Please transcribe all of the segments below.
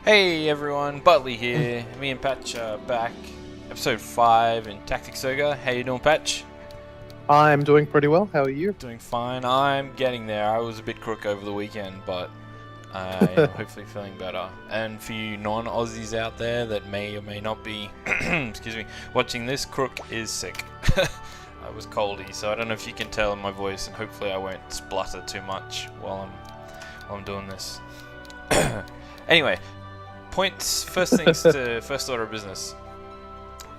Hey everyone, Butlee here. Me and Patch are back. Episode 5 in Tactics Ogre. How you doing, Patch? I'm doing pretty well. How are you? Doing fine. I'm getting there. I was a bit crook over the weekend, but I am hopefully feeling better. And for you non-Aussies out there that may or may not be excuse me, watching this, Crook is sick. I was coldy, so I don't know if you can tell in my voice, and hopefully I won't splutter too much while I'm doing this. Anyway, points, first things to first order of business.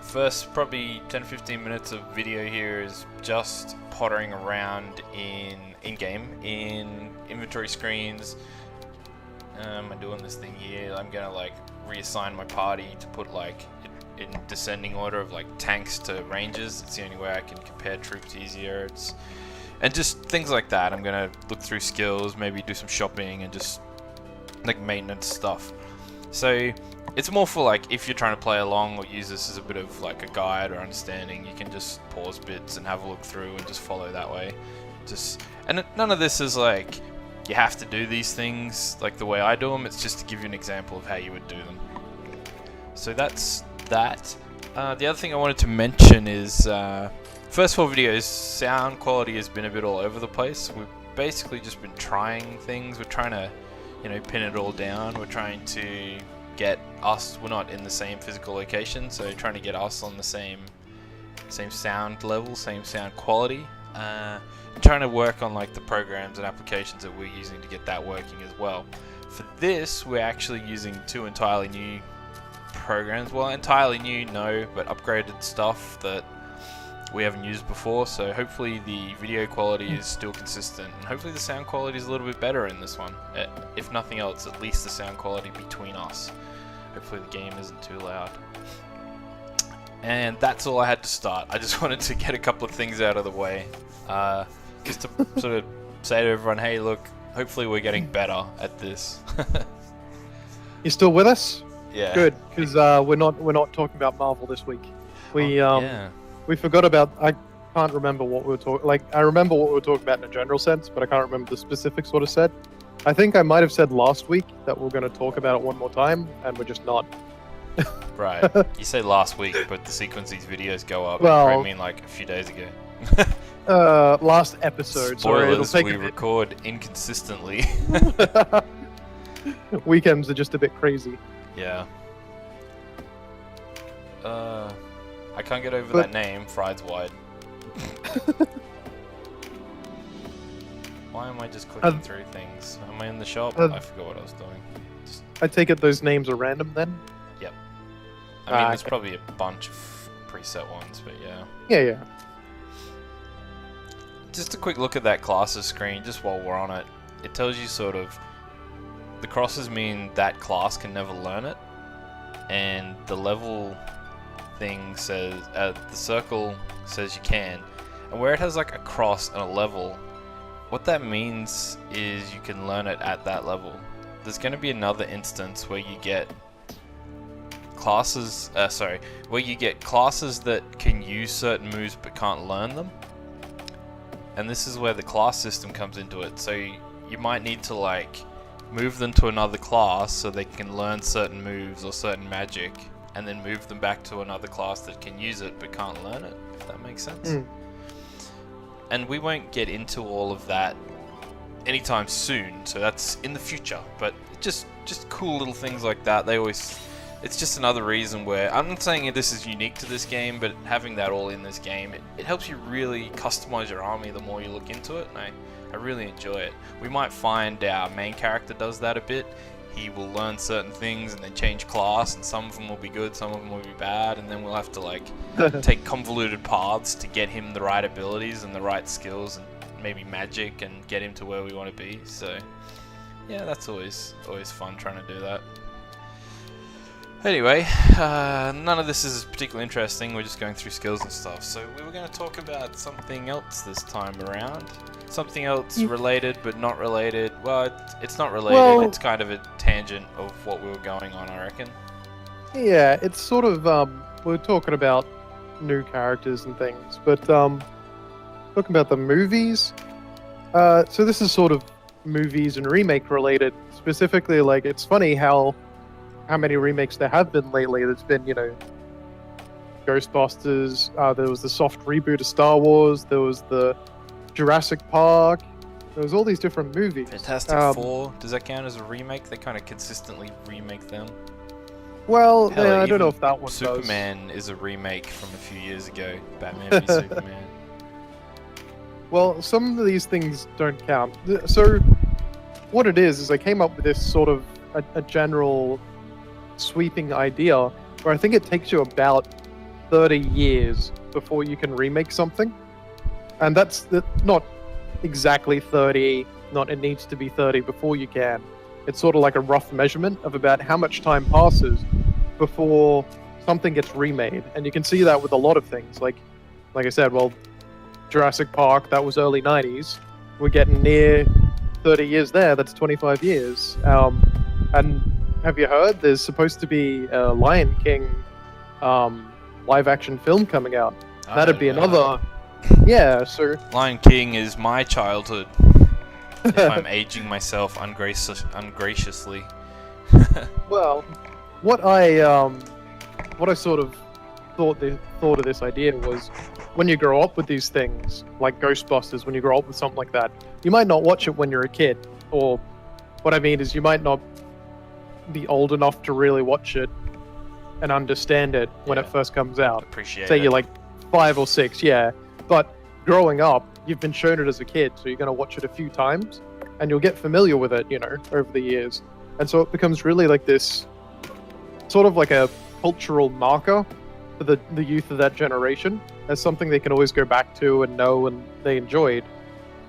First probably 10-15 minutes of video here is just pottering around in-game, in inventory screens. I'm doing this thing here. I'm gonna like reassign my party to put like in descending order of like tanks to rangers. It's the only way I can compare troops easier. And just things like that. I'm gonna look through skills, maybe do some shopping and just like maintenance stuff. So it's more for like if you're trying to play along or use this as a bit of like a guide or understanding, you can just pause bits and have a look through and just follow that way. And none of this is like you have to do these things like the way I do them. It's just to give you an example of how you would do them. So that's that. The other thing I wanted to mention is first 4 videos, sound quality has been a bit all over the place. We've basically just been trying things. We're trying to, pin it all down. We're trying to get us, we're not in the same physical location, so trying to get us on the same sound level, same sound quality. Trying to work on like the programs and applications that we're using to get that working as well. For this, we're actually using 2 entirely new programs. Well, entirely new, no, but upgraded stuff that we haven't used before, so hopefully the video quality is still consistent, and hopefully the sound quality is a little bit better in this one. If nothing else, at least the sound quality between us. Hopefully the game isn't too loud. And that's all I had to start. I just wanted to get a couple of things out of the way. Just to sort of say to everyone, hey look, hopefully we're getting better at this. You still with us? Yeah. Good, because we're not talking about Marvel this week. We forgot about. I can't remember what we were talking. Like I remember what we were talking about in a general sense, but I can't remember the specifics. What I said. I think I might have said last week that we're going to talk about it one more time, and we're just not. Right. You say last week, but the sequence these videos go up. Well, I mean like a few days ago. Last episode. Spoilers, sorry, we record inconsistently. Weekends are just a bit crazy. Yeah. I can't get over that name, Fried's Wide. Why am I just clicking through things? Am I in the shop? I forgot what I was doing. I take it those names are random then? Yep. I mean, there's probably a bunch of preset ones, but yeah. Yeah. Just a quick look at that classes screen, just while we're on it. It tells you sort of... The crosses mean that class can never learn it. And the level thing says... the circle says you can. And where it has like a cross and a level... What that means is you can learn it at that level. There's going to be another instance where you get classes, where you get classes that can use certain moves but can't learn them. And this is where the class system comes into it. So you might need to like move them to another class so they can learn certain moves or certain magic, and then move them back to another class that can use it but can't learn it, if that makes sense. And we won't get into all of that anytime soon, so that's in the future. But just cool little things like that. It's just another reason where I'm not saying this is unique to this game, but having that all in this game, it helps you really customize your army the more you look into it. And I really enjoy it. We might find our main character does that a bit. He will learn certain things and then change class, and some of them will be good, some of them will be bad, and then we'll have to like take convoluted paths to get him the right abilities and the right skills and maybe magic and get him to where we want to be. So yeah, that's always fun trying to do that. Anyway, none of this is particularly interesting. We're just going through skills and stuff. So we were going to talk about something else this time around. Something else related, but not related. Well, it's not related. Well, it's kind of a tangent of what we were going on, I reckon. Yeah, it's sort of, we're talking about new characters and things, but talking about the movies. So this is sort of movies and remake related. Specifically, like, it's funny how how many remakes there have been lately. There's been, you know, Ghostbusters. There was the soft reboot of Star Wars. There was the Jurassic Park. There was all these different movies. Fantastic Four. Does that count as a remake? They kind of consistently remake them. Well, I don't know if that one Superman is a remake from a few years ago. Batman v Superman. Well, some of these things don't count. So, what it is I came up with this sort of a general sweeping idea where I think it takes you about 30 years before you can remake something. And that's not exactly 30, not it needs to be 30 before you can. It's sort of like a rough measurement of about how much time passes before something gets remade. And you can see that with a lot of things. Like I said, well, Jurassic Park, that was early 90s. We're getting near 30 years there. That's 25 years. And have you heard? There's supposed to be a Lion King live-action film coming out. That'd be another... Yeah, so... Lion King is my childhood. If I'm aging myself ungraciously. Well, what I sort of thought of this idea was, when you grow up with these things, like Ghostbusters, when you grow up with something like that, you might not watch it when you're a kid. Or, what I mean is, you might not be old enough to really watch it and understand it when it first comes out. Say you're like 5 or 6, yeah. But growing up, you've been shown it as a kid, so you're going to watch it a few times, and you'll get familiar with it, you know, over the years. And so it becomes really like this, sort of like a cultural marker for the youth of that generation, as something they can always go back to and know and they enjoyed.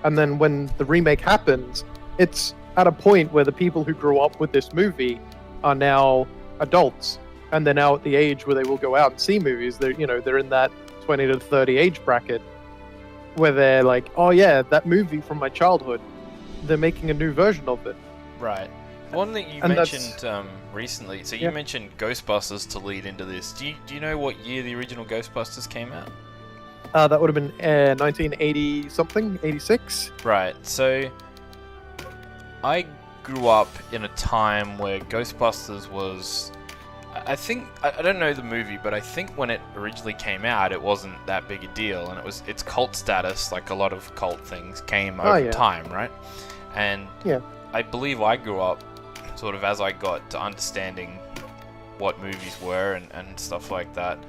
And then when the remake happens, it's at a point where the people who grew up with this movie are now adults, and they're now at the age where they will go out and see movies. They're in that 20 to 30 age bracket, where they're like, oh yeah, that movie from my childhood, they're making a new version of it. Right. One that you mentioned recently, so you mentioned Ghostbusters to lead into this. Do you know what year the original Ghostbusters came out? That would have been 1980 something, 86. Right. So I grew up in a time where Ghostbusters was, I think, I don't know the movie, but I think when it originally came out, it wasn't that big a deal, and its cult status, like a lot of cult things, came over time, right? And I believe I grew up sort of as I got to understanding what movies were and stuff like that.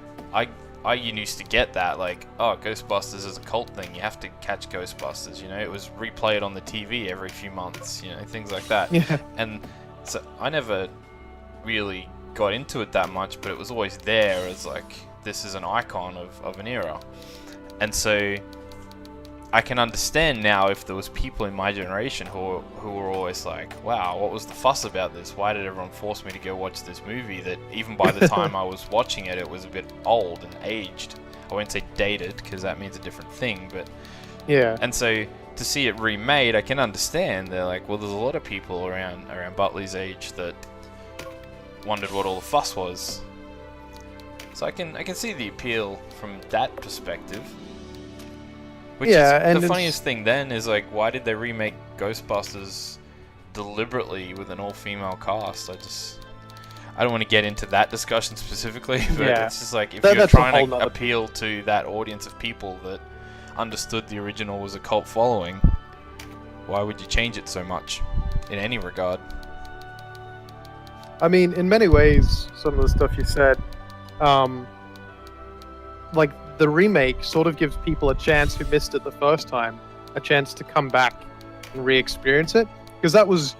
I used to get that, like, oh, Ghostbusters is a cult thing, you have to catch Ghostbusters, you know, it was replayed on the TV every few months, you know, things like that. Yeah. And so I never really got into it that much, but it was always there as like, this is an icon of an era. And so I can understand now if there was people in my generation who were always like, wow, what was the fuss about this? Why did everyone force me to go watch this movie that even by the time I was watching it, it was a bit old and aged. I won't say dated, because that means a different thing, but yeah. And so to see it remade, I can understand. They're like, well, there's a lot of people around Butlee's age that wondered what all the fuss was. So I can see the appeal from that perspective. Which is the funniest thing then is, like, why did they remake Ghostbusters deliberately with an all-female cast? I don't want to get into that discussion specifically, but it's just like, if you're trying to appeal to that audience of people that understood the original was a cult following, why would you change it so much in any regard? I mean, in many ways, some of the stuff you said, like, the remake sort of gives people a chance who missed it the first time, a chance to come back and re-experience it. Because that was,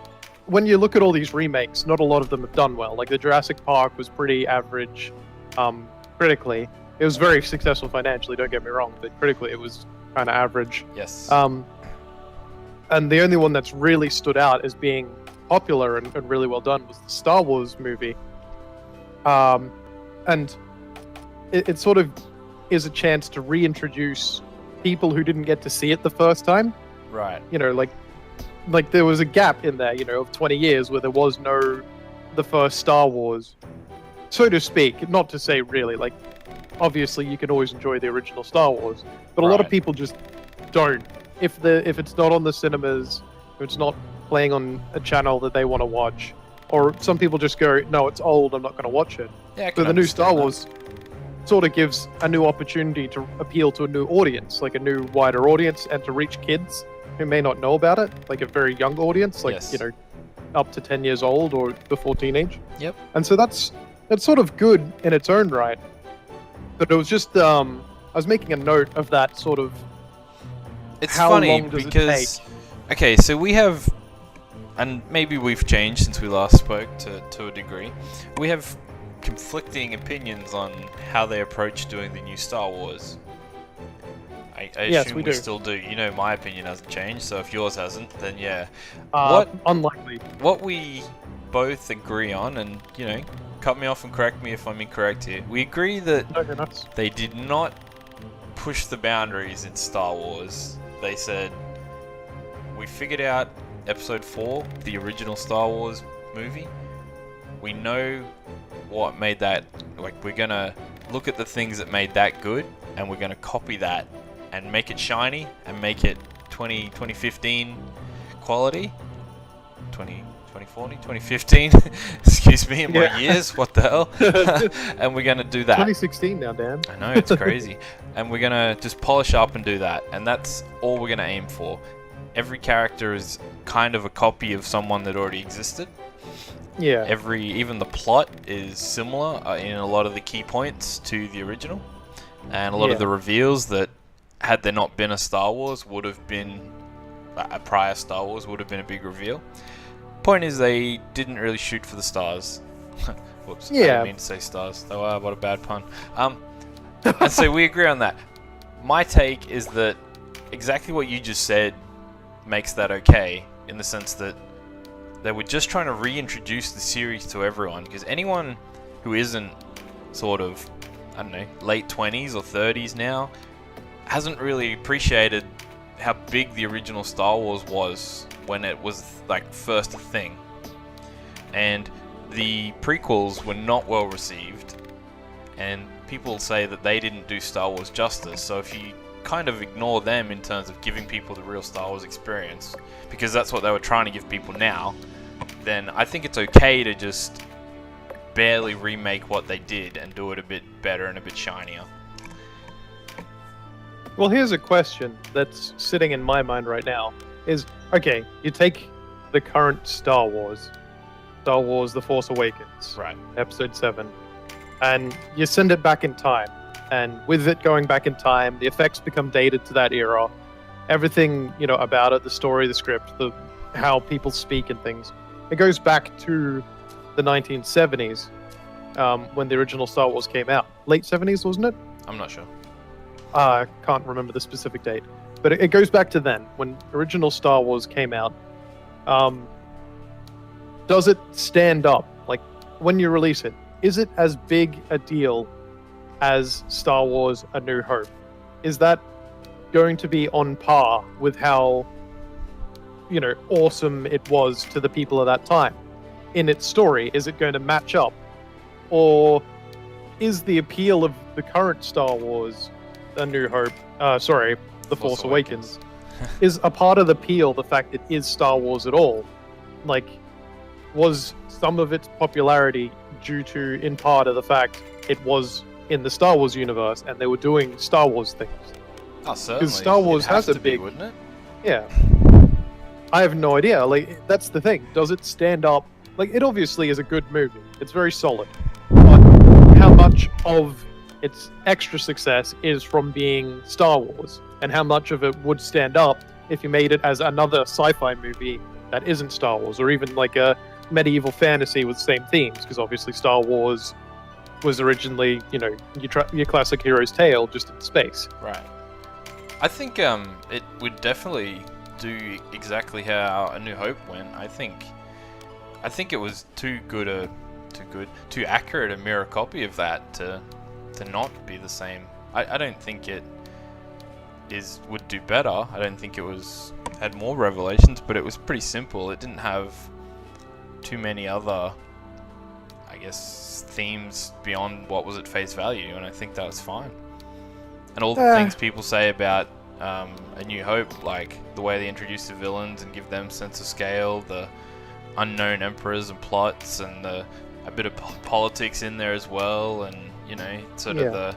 when you look at all these remakes, not a lot of them have done well. Like, the Jurassic Park was pretty average critically. It was very successful financially, don't get me wrong, but critically it was kind of average. Yes. And the only one that's really stood out as being popular and really well done was the Star Wars movie. And it sort of is a chance to reintroduce people who didn't get to see it the first time. Right. You know, like there was a gap in there, you know, of 20 years where there was no the first Star Wars, so to speak. Not to say really, like, obviously you can always enjoy the original Star Wars, but a lot of people just don't. If it's not on the cinemas, if it's not playing on a channel that they want to watch, or some people just go, no, it's old, I'm not going to watch it. Yeah, but the new Star Wars sort of gives a new opportunity to appeal to a new audience, like a new wider audience, and to reach kids who may not know about it, like a very young audience, like yes. up to 10 years old or before teenage. Yep. And so that's sort of good in its own right. But it was just I was making a note of that sort of. It's how funny long does because it take? Okay, so we have, and maybe we've changed since we last spoke to a degree. We have conflicting opinions on how they approach doing the new Star Wars. I Yes, assume we we do. still do. You know, my opinion hasn't changed, so if yours hasn't, then yeah. Unlikely. What we both agree on, and cut me off and correct me if I'm incorrect here. We agree that No, you're nuts. they did not push the boundaries in Star Wars. They said, we figured out Episode 4, the original Star Wars movie. We know what made that, like, we're gonna look at the things that made that good, and we're gonna copy that and make it shiny and make it 2015 quality. 2040, 2015, excuse me, in my years, what the hell? And we're gonna do that. 2016 now, Dan. I know, it's crazy. And we're gonna just polish up and do that, and that's all we're gonna aim for. Every character is kind of a copy of someone that already existed. Yeah. Even the plot is similar in a lot of the key points to the original, and a lot of the reveals that, had there not been a Star Wars, would have been a prior Star Wars would have been a big reveal. Point is, they didn't really shoot for the stars. Whoops, I didn't mean to say stars. Oh, what a bad pun. And so we agree on that. My take is that exactly what you just said makes that okay, in the sense that they were just trying to reintroduce the series to everyone, because anyone who isn't sort of, I don't know, late 20s or 30s now hasn't really appreciated how big the original Star Wars was when it was like first a thing. And the prequels were not well received, and people say that they didn't do Star Wars justice. So if you kind of ignore them in terms of giving people the real Star Wars experience, because that's what they were trying to give people now, then I think it's okay to just barely remake what they did and do it a bit better and a bit shinier. Well, here's a question that's sitting in my mind right now. Is, okay, you take the current Star Wars The Force Awakens, right, Episode 7, and you send it back in time. And with it going back in time, the effects become dated to that era. Everything, about it, the story, the script, how people speak and things, it goes back to the 1970s, when the original Star Wars came out. Late 70s, wasn't it? I'm not sure. I can't remember the specific date. But it goes back to then, when original Star Wars came out. Does it stand up? Like, when you release it, is it as big a deal as Star Wars A New Hope? Is that going to be on par with how, awesome it was to the people of that time? In its story, is it going to match up? Or is the appeal of the current Star Wars A New Hope, The Force Awakens, is a part of the appeal the fact it is Star Wars at all? Like, was some of its popularity due to, in part, of the fact it was in the Star Wars universe and they were doing Star Wars things? Oh, certainly. Because Star Wars has a big, wouldn't it? Yeah. I have no idea. Like, that's the thing. Does it stand up? Like, it obviously is a good movie. It's very solid. But how much of its extra success is from being Star Wars, and how much of it would stand up if you made it as another sci-fi movie that isn't Star Wars, or even like a medieval fantasy with the same themes? Because obviously Star Wars was originally, your classic hero's tale, just in space. Right. I think it would definitely do exactly how A New Hope went. I think it was too accurate a mirror copy of that to not be the same. I don't think it would do better. I don't think it had more revelations, but it was pretty simple. It didn't have too many other, I guess, themes beyond what was at face value, and I think that was fine. And all the things people say about A New Hope, like the way they introduce the villains and give them sense of scale, the unknown emperors and plots, and a bit of politics in there as well, and you know, sort of the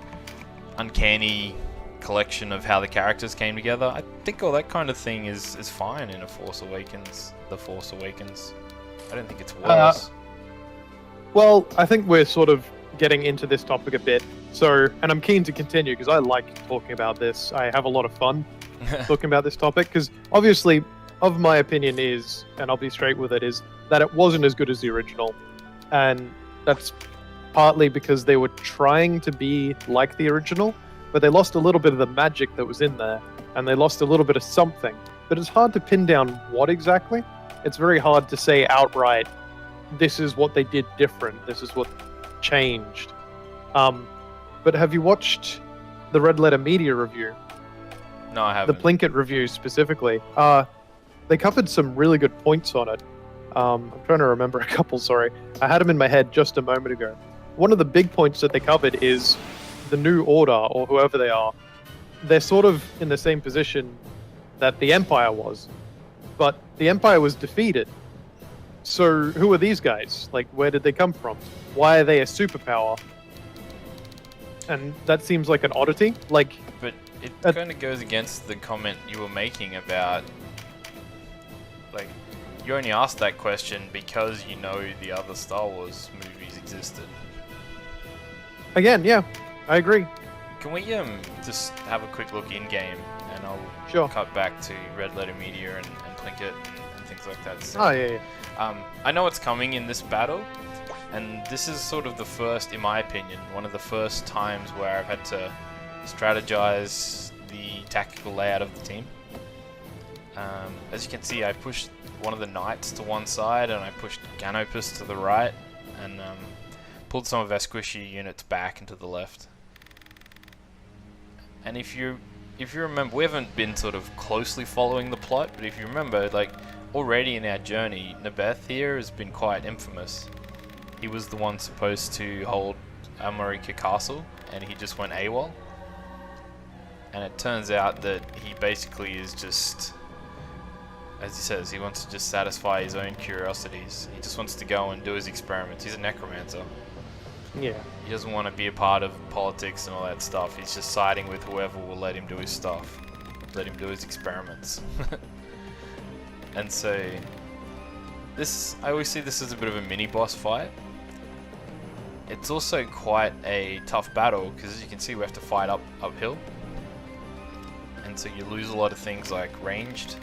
uncanny collection of how the characters came together. I think all that kind of thing is fine in The Force Awakens. I don't think it's worse. Well, I think we're sort of getting into this topic a bit. So, and I'm keen to continue because I like talking about this. I have a lot of fun talking about this topic because obviously, of my opinion is, and I'll be straight with it, is that it wasn't as good as the original. And that's partly because they were trying to be like the original, but they lost a little bit of the magic that was in there, and they lost a little bit of something. But it's hard to pin down what exactly. It's very hard to say outright, this is what they did different, this is what changed. But have you watched the Red Letter Media review? No, I haven't. The Plinkett review specifically. They covered some really good points on it. I'm trying to remember a couple, sorry. I had them in my head just a moment ago. One of the big points that they covered is the New Order, or whoever they are. They're sort of in the same position that the Empire was. But the Empire was defeated. So who are these guys? Like, where did they come from? Why are they a superpower? And that seems like an oddity. Like, but it kind of goes against the comment you were making about, like, you only asked that question because you know the other Star Wars movies existed. Again, yeah, I agree. Can we just have a quick look in game, and I'll cut back to Red Letter Media and Plinkett and things like that. So, yeah. I know what's coming in this battle, and this is sort of the first, in my opinion, one of the first times where I've had to strategize the tactical layout of the team. As you can see, I pushed one of the knights to one side, and I pushed Ganopus to the right, and pulled some of our squishy units back into the left. And if you remember, we haven't been sort of closely following the plot, but if you remember, like, already in our journey, Nabeth here has been quite infamous. He was the one supposed to hold Amarika Castle, and he just went AWOL. And it turns out that he basically is just, as he says, he wants to just satisfy his own curiosities. He just wants to go and do his experiments. He's a necromancer. Yeah. He doesn't want to be a part of politics and all that stuff. He's just siding with whoever will let him do his stuff. Let him do his experiments. And so, I always see this as a bit of a mini-boss fight. It's also quite a tough battle, because as you can see, we have to fight uphill. And so you lose a lot of things like ranged.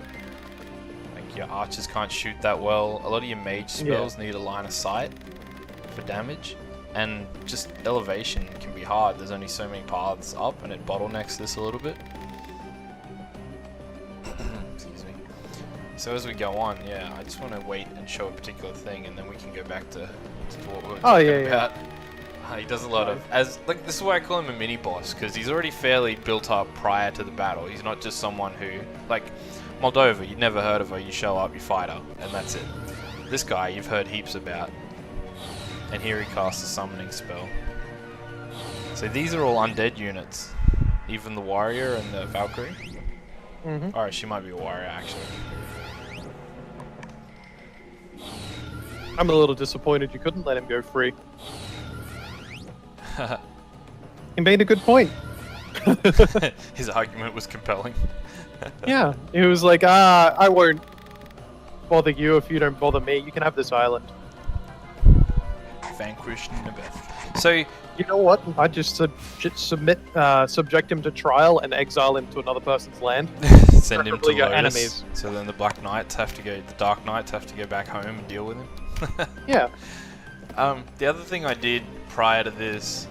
Like your archers can't shoot that well. A lot of your mage spells need a line of sight for damage. And just elevation can be hard. There's only so many paths up, and it bottlenecks this a little bit. Excuse me. So as we go on, I just want to wait and show a particular thing, and then we can go back to what we were talking about. He does a lot of, this is why I call him a mini boss, because he's already fairly built up prior to the battle. He's not just someone who, like Moldova, you'd never heard of her. You show up, you fight her, and that's it. This guy you've heard heaps about. And here he casts a summoning spell. So these are all undead units. Even the warrior and the Valkyrie. Alright, she might be a warrior actually. I'm a little disappointed you couldn't let him go free. He made a good point. His argument was compelling. Yeah, he was like, I won't bother you if you don't bother me. You can have this island. Vanquished Nabeth. So you know what? I just subject him to trial and exile him to another person's land. Send him to your enemies. So then the Dark Knights have to go back home and deal with him. Yeah. The other thing I did prior to this,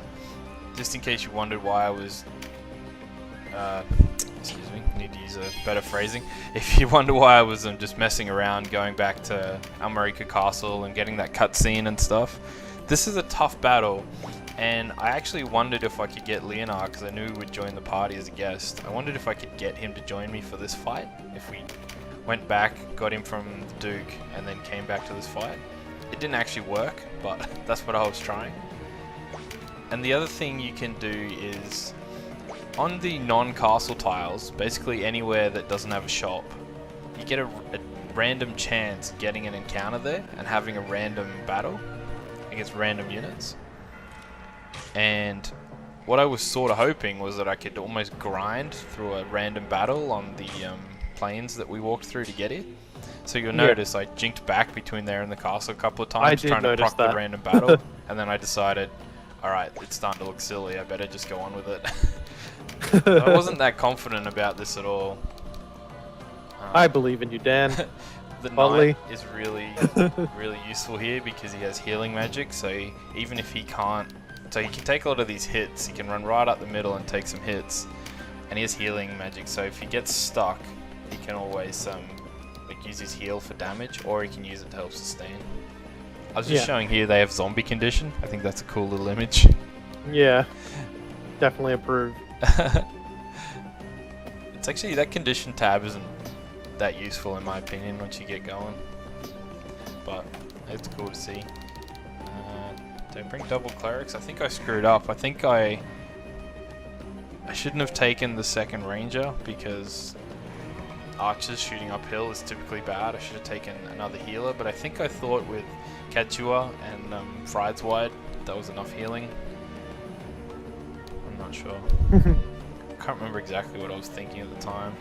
just in case you wondered why I was, excuse me, need to use a better phrasing. If you wonder why I was just messing around, going back to Amarika Castle and getting that cutscene and stuff. This is a tough battle, and I actually wondered if I could get Leonard, because I knew he would join the party as a guest. I wondered if I could get him to join me for this fight, if we went back, got him from the Duke, and then came back to this fight. It didn't actually work, but that's what I was trying. And the other thing you can do is, on the non-castle tiles, basically anywhere that doesn't have a shop, you get random chance getting an encounter there and having a random battle against random units. And what I was sort of hoping was that I could almost grind through a random battle on the plains that we walked through to get it. So you'll notice I jinked back between there and the castle a couple of times trying to proc the random battle, and then I decided, alright, it's starting to look silly, I better just go on with it. So I wasn't that confident about this at all. I believe in you, Dan. The knight is really, really useful here because he has healing magic, so even if he can't... So he can take a lot of these hits, he can run right up the middle and take some hits, and he has healing magic, so if he gets stuck, he can always like use his heal for damage, or he can use it to help sustain. I was just showing here they have zombie condition. I think that's a cool little image. Yeah, definitely approve. It's actually, that condition tab isn't that useful in my opinion once you get going, but it's cool to see. Don't bring double clerics. I think I screwed up. I think I shouldn't have taken the second ranger because archers shooting uphill is typically bad. I should have taken another healer, but I think I thought with Katua and Fried's Wide that was enough healing. I'm not sure. I can't remember exactly what I was thinking at the time.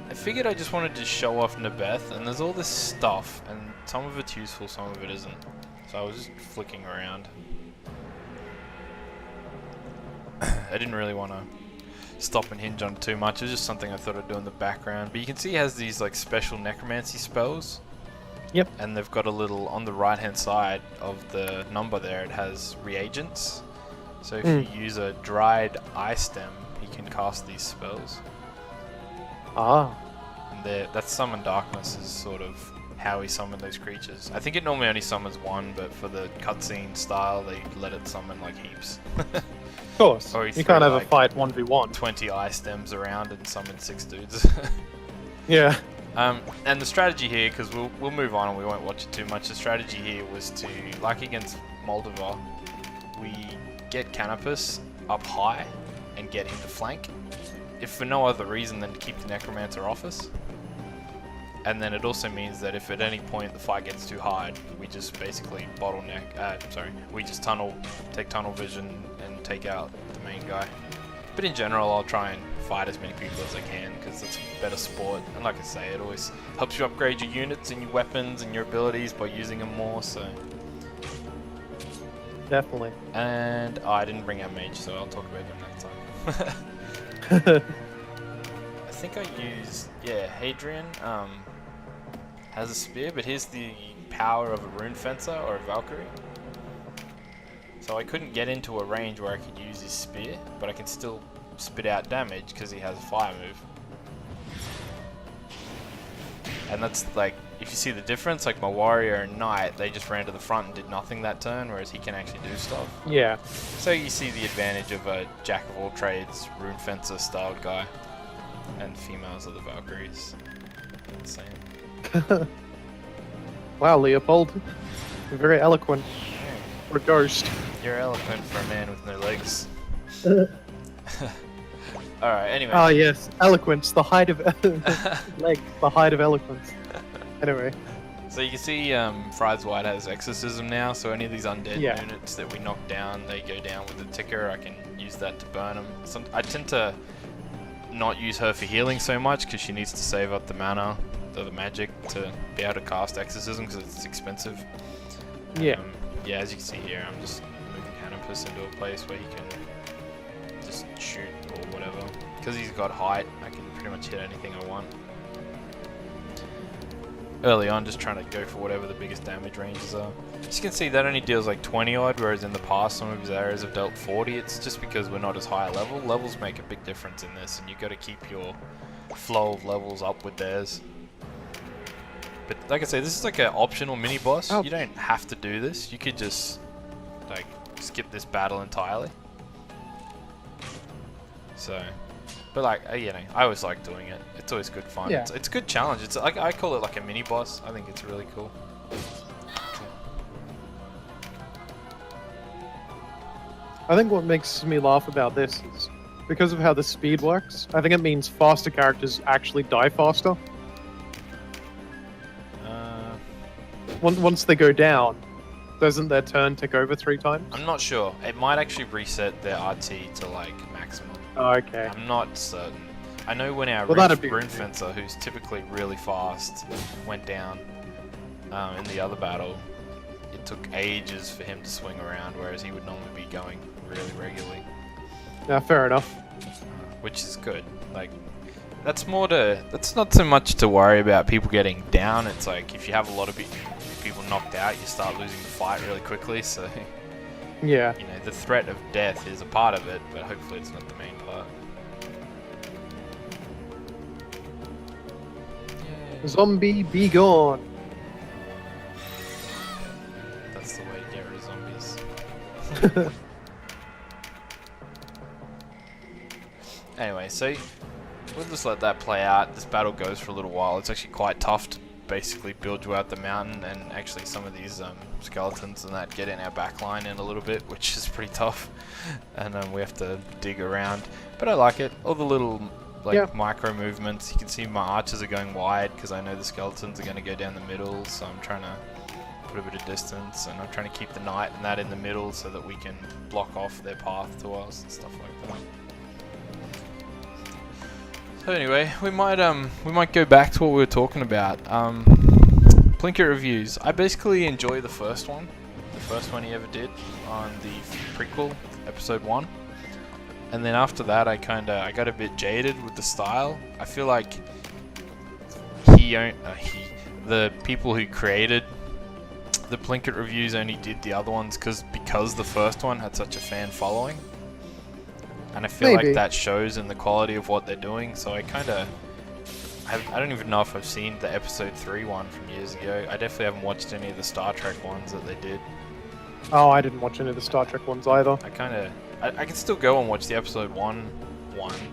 I figured I just wanted to show off Nebeth, and there's all this stuff, and some of it's useful, some of it isn't. So I was just flicking around. I didn't really want to stop and hinge on it too much. It was just something I thought I'd do in the background. But you can see he has these like special necromancy spells. Yep. And they've got a little, on the right hand side of the number there, it has reagents. So if you use a dried eye stem, he can cast these spells. Ah. And that's Summon Darkness is sort of how he summoned those creatures. I think it normally only summons one, but for the cutscene style, they let it summon like heaps. Of course. Or you can't have like a fight 1v1. 20 eye stems around and summon 6 dudes. Yeah. And the strategy here, because we'll move on and we won't watch it too much, the strategy here was to, like against Moldova, we get Canopus up high and get him to flank, if for no other reason than to keep the Necromancer off us. And then it also means that if at any point the fight gets too hard, we just basically we just take tunnel vision and take out the main guy. But in general, I'll try and fight as many people as I can because it's better sport. And like I say, it always helps you upgrade your units and your weapons and your abilities by using them more, so... Definitely. And I didn't bring out mage, so I'll talk about him next time. I think I used, Hadrian has a spear, but here's the power of a rune fencer or a Valkyrie. So I couldn't get into a range where I could use his spear, but I can still spit out damage because he has a fire move. And that's like, if you see the difference, like my warrior and knight, they just ran to the front and did nothing that turn, whereas he can actually do stuff. Yeah. So you see the advantage of a jack of all trades, rune fencer styled guy, and females of the Valkyries. Insane. Wow, Leopold. You're very eloquent. For a ghost. You're eloquent for a man with no legs. Alright, anyway. Ah, yes. Eloquence, the height of... legs, the height of eloquence. Anyway. So you can see Fried's White has exorcism now, so any of these undead units that we knock down, they go down with the ticker. I can use that to burn them. I tend to not use her for healing so much because she needs to save up the mana, the magic, to be able to cast exorcism because it's expensive. Yeah. Yeah, as you can see here, I'm just moving Canopus into a place where he can just shoot or whatever. Because he's got height, I can pretty much hit anything I want. Early on, just trying to go for whatever the biggest damage ranges are. As you can see, that only deals like 20 odd, whereas in the past some of his areas have dealt 40. It's just because we're not as high a level. Levels make a big difference in this, and you've got to keep your flow of levels up with theirs. But like I say, this is like an optional mini-boss. You don't have to do this. You could just like skip this battle entirely. So... But like, you know, I always like doing it. It's always good fun. Yeah. It's a good challenge. It's like, I call it like a mini boss. I think it's really cool. I think what makes me laugh about this is because of how the speed works. I think it means faster characters actually die faster. once they go down, doesn't their turn tick over 3 times? I'm not sure. It might actually reset their RT to like maximum. Oh, okay. I'm not certain. I know when our Rune Fencer, who's typically really fast, went down in the other battle, it took ages for him to swing around, whereas he would normally be going really regularly. Yeah, fair enough. Which is good. Like, that's not so much to worry about people getting down. It's like if you have a lot of people knocked out, you start losing the fight really quickly. So yeah, you know, the threat of death is a part of it, but hopefully it's not the main part. Zombie, be gone. That's the way to get rid of zombies. Anyway, so we'll just let that play out. This battle goes for a little while. It's actually quite tough to basically build you out the mountain, and actually some of these skeletons and that get in our backline in a little bit, which is pretty tough. And we have to dig around. But I like it. All the little micro movements. You can see my archers are going wide because I know the skeletons are going to go down the middle, so I'm trying to put a bit of distance, and I'm trying to keep the knight and that in the middle so that we can block off their path to us and stuff like that. So anyway, we might go back to what we were talking about. Plinkett reviews. I basically enjoy the first one he ever did on the prequel, episode 1. And then after that, I got a bit jaded with the style. I feel like the people who created the Plinkett reviews only did the other ones because the first one had such a fan following. And I feel like that shows in the quality of what they're doing. So I don't even know if I've seen the episode 3 one from years ago. I definitely haven't watched any of the Star Trek ones that they did. Oh, I didn't watch any of the Star Trek ones either. I can still go and watch the episode 1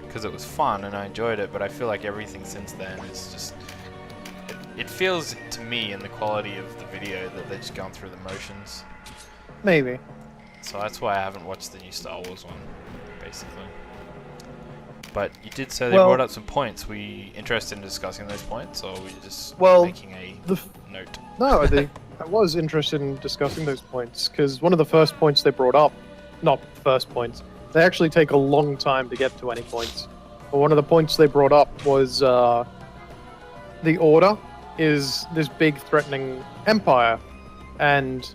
because it was fun and I enjoyed it, but I feel like everything since then is just... It feels to me in the quality of the video that they're just going through the motions. Maybe. So that's why I haven't watched the new Star Wars one, basically. But you did say they brought up some points. Were you interested in discussing those points, or were you just making a note? No, I was interested in discussing those points, because one of the first points they brought up, not first points, they actually take a long time to get to any points. But one of the points they brought up was the Order is this big threatening empire, and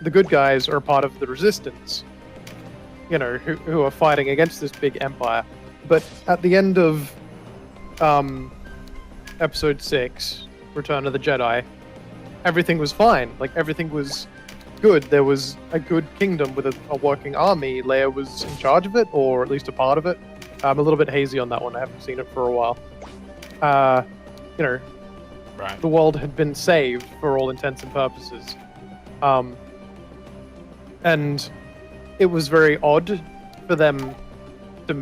the good guys are a part of the resistance, you know, who are fighting against this big empire. But at the end of episode 6, Return of the Jedi, everything was fine. Like, everything was good. There was a good kingdom with a working army. Leia was in charge of it, or at least a part of it. I'm a little bit hazy on that one. I haven't seen it for a while. You know, the world had been saved for all intents and purposes. And it was very odd for them to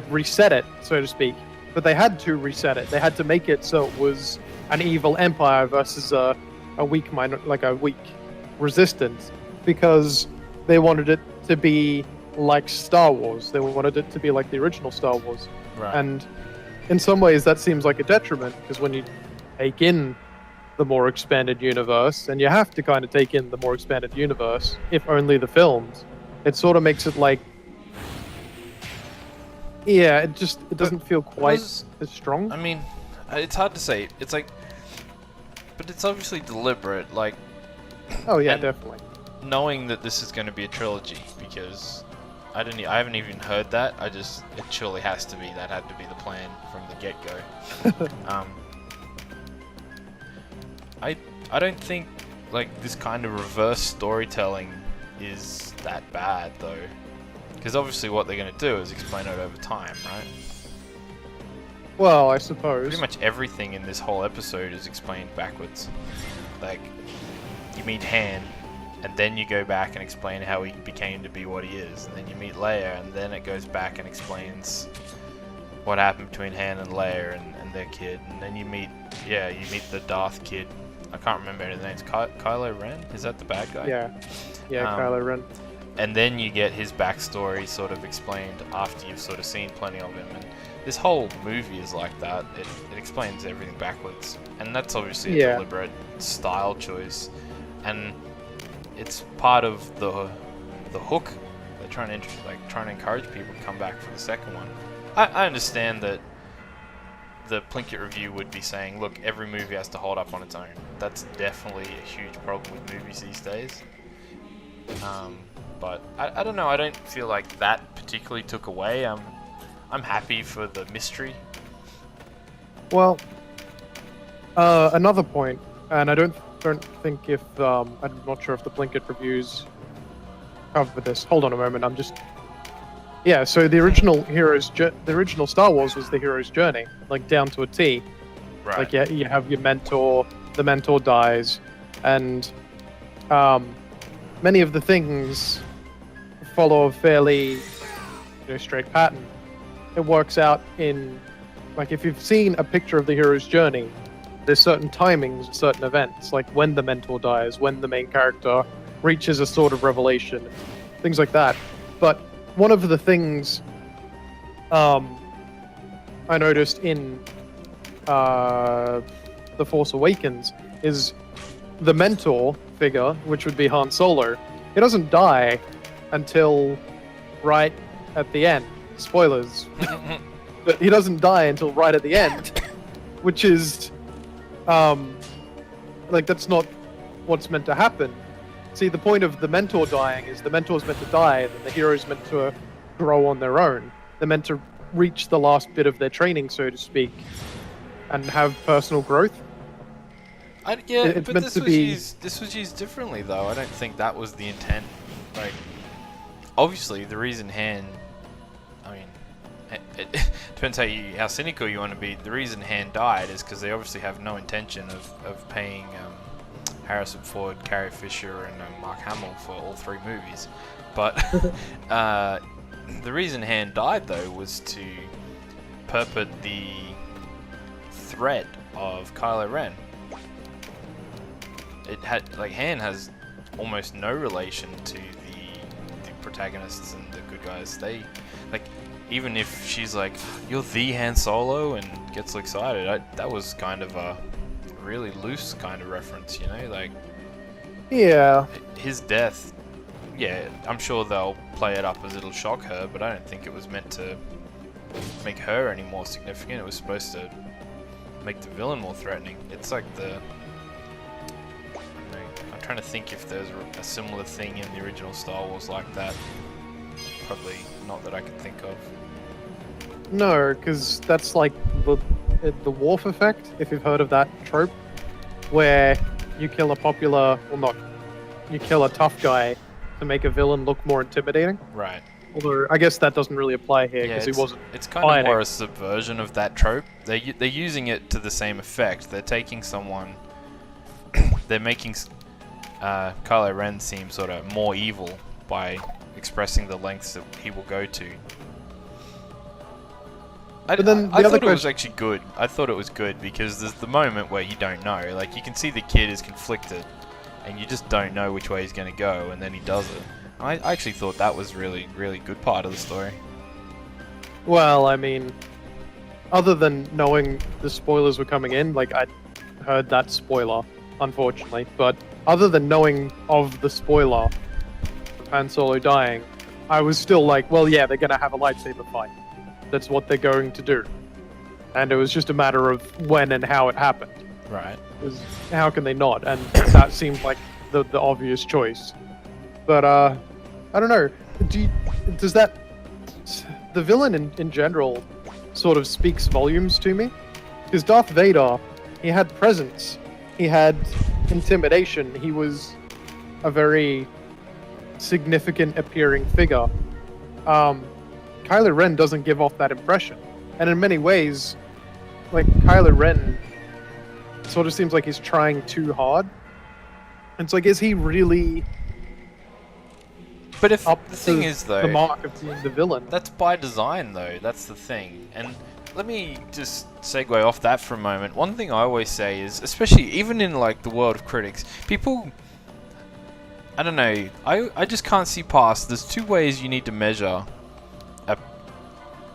reset it, so to speak. But they had to reset it. They had to make it so it was an evil empire versus a weak weak resistance, because they wanted it to be like Star Wars. They wanted it to be like the original Star Wars. Right. And in some ways that seems like a detriment, because when you take in the more expanded universe, and you have to kind of take in the more expanded universe, if only the films, it sort of makes it like, yeah, it doesn't feel quite as strong. I mean, it's hard to say. It's like, but it's obviously deliberate, like... Oh yeah, definitely. Knowing that this is going to be a trilogy, because I haven't even heard that. It surely has to be. That had to be the plan from the get-go. I don't think like this kind of reverse storytelling is that bad though, because obviously what they're going to do is explain it over time, right? Well, I suppose pretty much everything in this whole episode is explained backwards. Like, you meet Han, and then you go back and explain how he became to be what he is, and then you meet Leia, and then it goes back and explains what happened between Han and Leia and their kid, and then you meet the Darth kid. I can't remember his name. Kylo Ren? Is that the bad guy? Yeah, Kylo Ren. And then you get his backstory sort of explained after you've sort of seen plenty of him. And this whole movie is like that. It explains everything backwards, and that's obviously a deliberate style choice, and it's part of the hook. They're trying to encourage people to come back for the second one. I understand that the Plinkett review would be saying, look, every movie has to hold up on its own. That's definitely a huge problem with movies these days. But I don't know. I don't feel like that particularly took away. I'm happy for the mystery. Well, another point, and I don't think if I'm not sure if the Plinkett reviews cover this. Hold on a moment. So the original Star Wars was the hero's journey, like down to a T. Right. Like you have your mentor, the mentor dies, and many of the things follow a fairly straight pattern. It works out in, like, if you've seen a picture of the hero's journey, there's certain timings, certain events, like when the mentor dies, when the main character reaches a sort of revelation, things like that. But one of the things I noticed in The Force Awakens is the mentor figure, which would be Han Solo. He doesn't die until right at the end. Spoilers. But he doesn't die until right at the end, which is that's not what's meant to happen. See, the point of the mentor dying is the mentor's meant to die, and the hero's meant to grow on their own. They're meant to reach the last bit of their training, so to speak, and have personal growth. But this was used differently, though. I don't think that was the intent. Like, obviously, the reason Han, I mean, it depends how cynical you want to be. The reason Han died is because they obviously have no intention of paying Harrison Ford, Carrie Fisher, and Mark Hamill for all 3 movies. But the reason Han died, though, was to perpet the threat of Kylo Ren. Han has almost no relation to the protagonists and the good guys. They, even if she's like, you're the Han Solo, and gets excited, that was kind of a really loose kind of reference, Yeah. His death, I'm sure they'll play it up as it'll shock her, but I don't think it was meant to make her any more significant. It was supposed to make the villain more threatening. It's like I'm trying to think if there's a similar thing in the original Star Wars like that. Probably not that I can think of. No, because that's like the Worf effect, if you've heard of that trope, where you kill you kill a tough guy to make a villain look more intimidating. Right. Although I guess that doesn't really apply here because he wasn't. It's kind of more a subversion of that trope. They're using it to the same effect. They're taking someone, they're making Kylo Ren seem sort of more evil by expressing the lengths that he will go to. I thought it was actually good. I thought it was good because there's the moment where you don't know. Like, you can see the kid is conflicted, and you just don't know which way he's going to go, and then he does it. I actually thought that was really, really good part of the story. Well, I mean, other than knowing the spoilers were coming in, like, I heard that spoiler, unfortunately, but other than knowing of the spoiler of Han Solo dying, I was still like, well, yeah, they're going to have a lightsaber fight. That's what they're going to do. And it was just a matter of when and how it happened. Right. How can they not? And that seemed like the obvious choice. But, I don't know. Does that... The villain in general sort of speaks volumes to me. Because Darth Vader, he had presence. He had intimidation. He was a very significant appearing figure. Kylo Ren doesn't give off that impression. And in many ways, like, Kylo Ren sort of seems like he's trying too hard. And it's like, is he really... But if the thing is, though, the mark of being the villain? That's by design, though. That's the thing. And let me just segue off that for a moment. One thing I always say is, especially even in, like, the world of critics, people... I don't know. I just can't see past... There's 2 ways you need to measure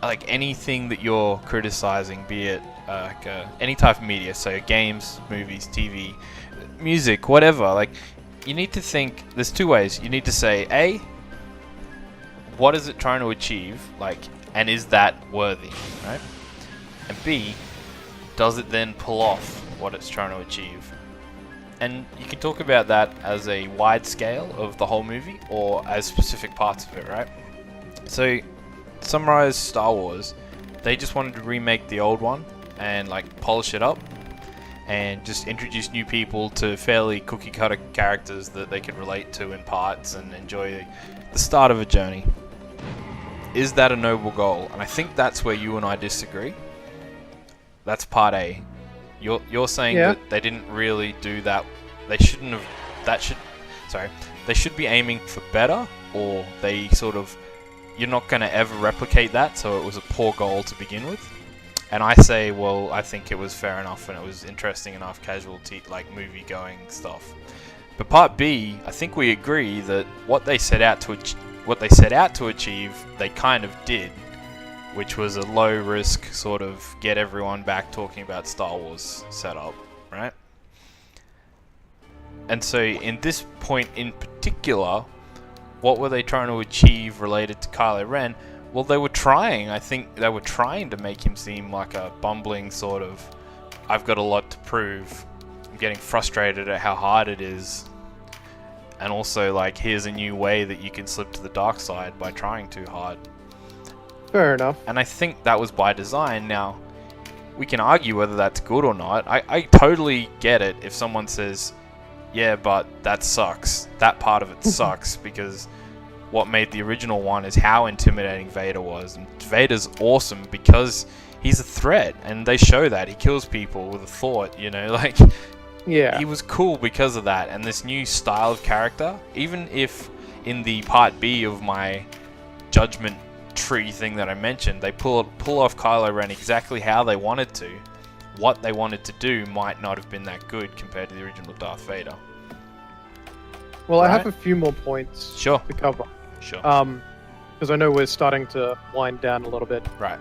like anything that you're criticizing, be it any type of media, so games, movies, TV, music, whatever, like you need to think. There's two ways. You need to say, A, what is it trying to achieve, like, and is that worthy, right? And B, does it then pull off what it's trying to achieve? And you can talk about that as a wide scale of the whole movie or as specific parts of it, right? So, to summarize Star Wars, they just wanted to remake the old one and like polish it up and just introduce new people to fairly cookie cutter characters that they could relate to in parts and enjoy the start of a journey. Is that a noble goal? And I think that's where you and I disagree. That's part A. You're saying that they didn't really do that. They shouldn't have. They should be aiming for better, or they sort of. You're not going to ever replicate that, so it was a poor goal to begin with. And I say, well, I think it was fair enough and it was interesting enough, casual like movie going stuff. But part B, I think we agree that what they set out to achieve, they kind of did. Which was a low-risk sort of get everyone back talking about Star Wars setup, right? And so in this point in particular, what were they trying to achieve related to Kylo Ren? Well, they were trying. I think they were trying to make him seem like a bumbling sort of, I've got a lot to prove. I'm getting frustrated at how hard it is. And also, like, here's a new way that you can slip to the dark side by trying too hard. Fair enough. And I think that was by design. Now, we can argue whether that's good or not. I totally get it if someone says, yeah, but that sucks. That part of it sucks because what made the original one is how intimidating Vader was. And Vader's awesome because he's a threat, and they show that. He kills people with a thought, you know, like... Yeah. He was cool because of that. And this new style of character, even if in the part B of my judgment tree thing that I mentioned, they pull off Kylo Ren exactly how they wanted to. What they wanted to do might not have been that good compared to the original Darth Vader. Well, right? I have a few more points to cover. Sure. Because I know we're starting to wind down a little bit. Right.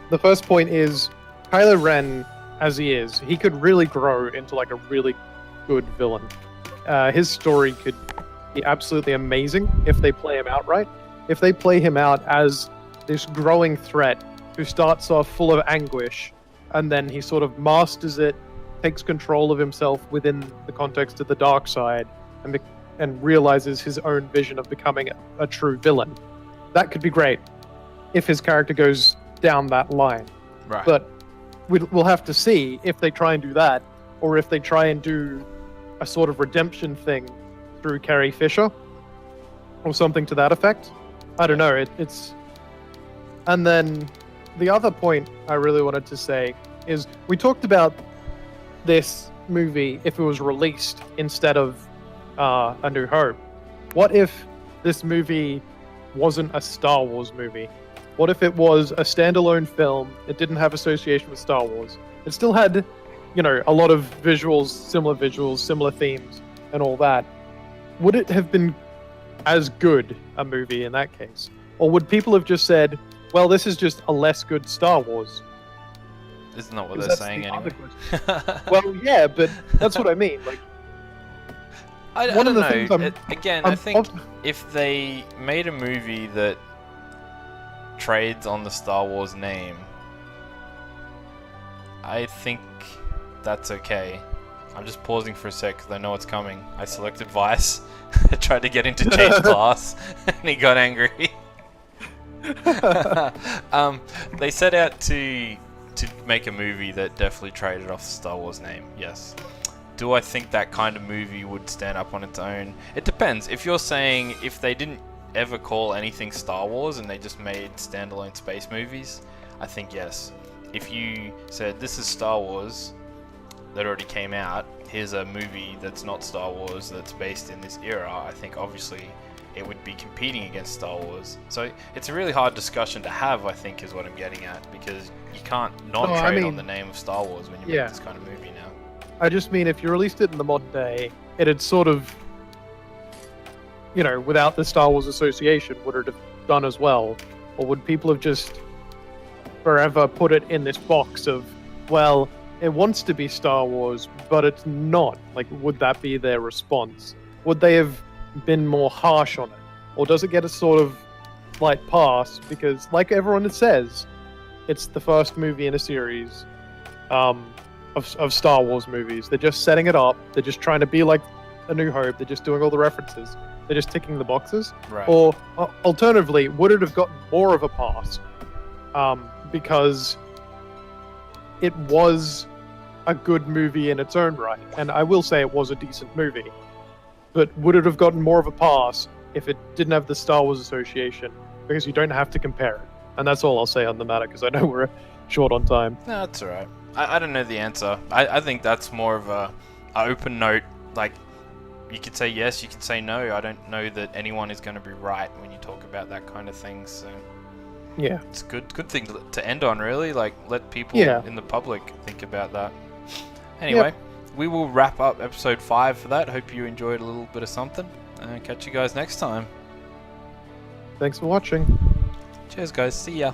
The first point is Kylo Ren, as he is, he could really grow into like a really good villain. His story could be absolutely amazing if they play him out right. If they play him out as this growing threat who starts off full of anguish, and then he sort of masters it, takes control of himself within the context of the dark side, and realizes his own vision of becoming a true villain. That could be great if his character goes down that line. Right. But we'll have to see if they try and do that, or if they try and do a sort of redemption thing through Carrie Fisher, or something to that effect. I don't know. It's. And then the other point I really wanted to say is we talked about this movie if it was released instead of A New Hope. What if this movie wasn't a Star Wars movie? What if it was a standalone film? It didn't have association with Star Wars. It still had, you know, a lot of visuals, similar themes, and all that. Would it have been as good a movie in that case? Or would people have just said, well, this is just a less good Star Wars? Isn't that what they're saying anyway? Well, yeah, but that's what I mean. Like, I don't know. I think if they made a movie that trades on the Star Wars name, I think that's okay. I'm just pausing for a sec because I know what's coming. I selected Vice. I tried to get him to change class, and he got angry. They set out to make a movie that definitely traded off the Star Wars name. Yes. Do I think that kind of movie would stand up on its own? It depends. If you're saying if they didn't ever call anything Star Wars and they just made standalone space movies, I think yes. If you said this is Star Wars that already came out, here's a movie that's not Star Wars that's based in this era, I think obviously it would be competing against Star Wars. So it's a really hard discussion to have, I think, is what I'm getting at, because you can't trade on the name of Star Wars when you make this kind of movie now. I just mean if you released it in the modern day, it'd sort of, you know, without the Star Wars association, would it have done as well? Or would people have just forever put it in this box of, well, it wants to be Star Wars, but it's not. Like, would that be their response? Would they have been more harsh on it? Or does it get a sort of light pass? Because, like everyone says, it's the first movie in a series of Star Wars movies. They're just setting it up. They're just trying to be like A New Hope. They're just doing all the references. They're just ticking the boxes. Right. Or alternatively, would it have gotten more of a pass? Because it was a good movie in its own right. And I will say it was a decent movie. But would it have gotten more of a pass if it didn't have the Star Wars association? Because you don't have to compare it. And that's all I'll say on the matter, because I know we're short on time. No, that's alright. I don't know the answer. I think that's more of a open note. Like, you could say yes, you could say no. I don't know that anyone is going to be right when you talk about that kind of thing. So yeah, it's a good thing to end on, really. Like, let people in the public think about that. Anyway, we will wrap up episode 5 for that. Hope you enjoyed a little bit of something. And catch you guys next time. Thanks for watching. Cheers, guys. See ya.